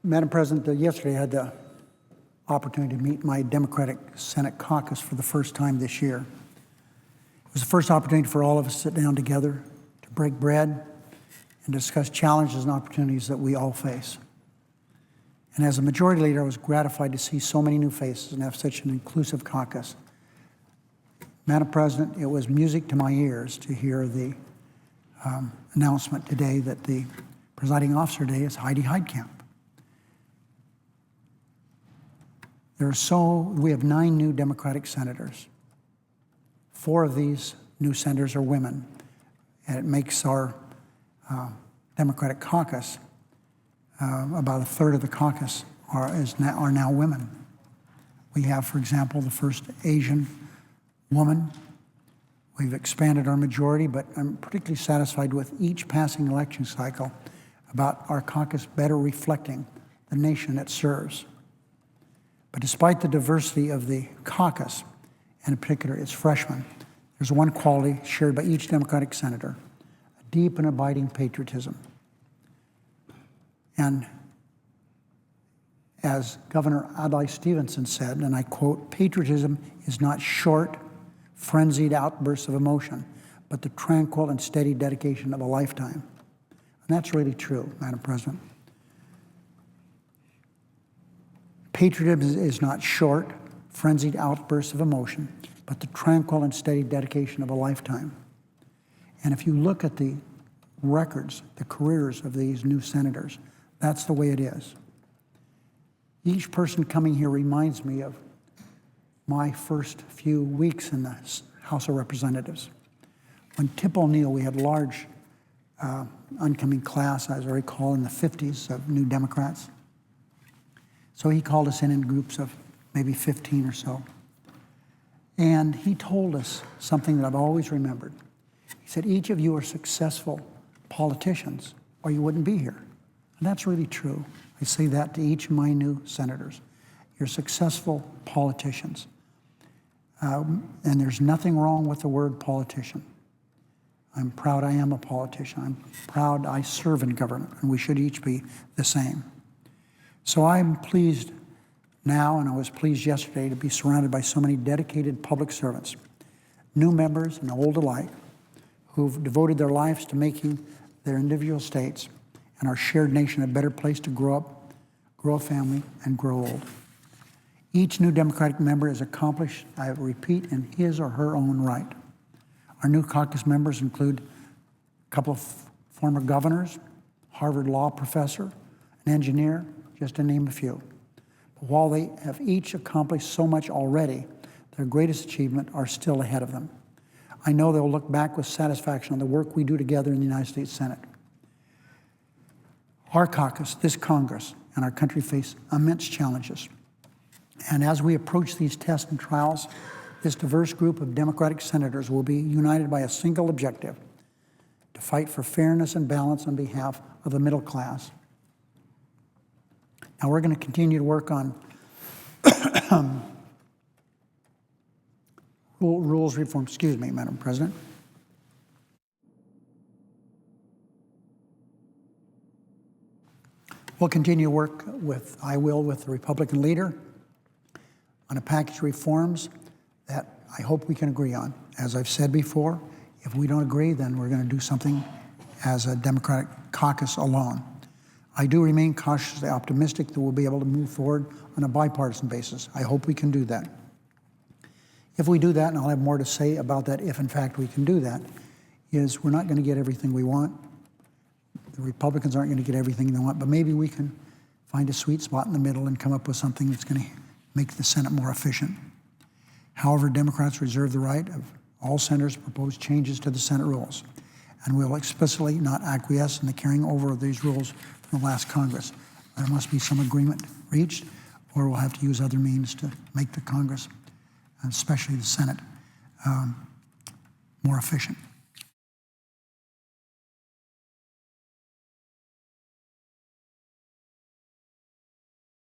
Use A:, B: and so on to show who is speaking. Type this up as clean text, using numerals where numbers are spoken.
A: Madam President, yesterday I had the opportunity to meet my Democratic Senate caucus for the first time this year. It was the first opportunity for all of us to sit down together, to break bread, and discuss challenges and opportunities that we all face. And as a majority leader, I was gratified to see so many new faces and have such an inclusive caucus. Madam President, it was music to my ears to hear the announcement today that the presiding officer today is Heidi Heitkamp. We have 9 new Democratic senators. 4 of these new senators are women, and it makes our Democratic caucus, about a third of the caucus are now women. We have, for example, the first Asian woman. We've expanded our majority, but I'm particularly satisfied with each passing election cycle about our caucus better reflecting the nation it serves. But despite the diversity of the caucus, and in particular its freshmen, there's one quality shared by each Democratic senator: a deep and abiding patriotism. And as Governor Adlai Stevenson said, and I quote, "Patriotism is not short, frenzied outbursts of emotion, but the tranquil and steady dedication of a lifetime." And that's really true, Madam President. Patriotism is not short, frenzied outbursts of emotion, but the tranquil and steady dedication of a lifetime. And if you look at the records, the careers of these new senators, that's the way it is. Each person coming here reminds me of my first few weeks in the House of Representatives. When Tip O'Neill, we had a large oncoming class, as I recall, in the 50s of new Democrats. So he called us in groups of maybe 15 or so. And he told us something that I've always remembered. He said, "Each of you are successful politicians, or you wouldn't be here." And that's really true. I say that to each of my new senators. You're successful politicians. And there's nothing wrong with the word politician. I'm proud I am a politician. I'm proud I serve in government, and we should each be the same. So I'm pleased now, and I was pleased yesterday, to be surrounded by so many dedicated public servants, new members and old alike, who've devoted their lives to making their individual states and our shared nation a better place to grow up, grow a family, and grow old. Each new Democratic member is accomplished, I repeat, in his or her own right. Our new caucus members include a couple of former governors, Harvard law professor, an engineer, just to name a few. But while they have each accomplished so much already, their greatest achievement are still ahead of them. I know they'll look back with satisfaction on the work we do together in the United States Senate. Our caucus, this Congress, and our country face immense challenges. And as we approach these tests and trials, this diverse group of Democratic senators will be united by a single objective: to fight for fairness and balance on behalf of the middle class. Now, we're going to continue to work on rules reform. Excuse me, Madam President. We'll continue to work with the Republican leader on a package of reforms that I hope we can agree on. As I've said before, if we don't agree, then we're going to do something as a Democratic caucus alone. I do remain cautiously optimistic that we'll be able to move forward on a bipartisan basis. I hope we can do that. If we do that, and I'll have more to say about that if in fact we can do that, is we're not going to get everything we want. The Republicans aren't going to get everything they want, but maybe we can find a sweet spot in the middle and come up with something that's going to make the Senate more efficient. However, Democrats reserve the right of all senators to propose changes to the Senate rules, and we'll explicitly not acquiesce in the carrying over of these rules from the last Congress. There must be some agreement reached, or we'll have to use other means to make the Congress, and especially the Senate, more efficient.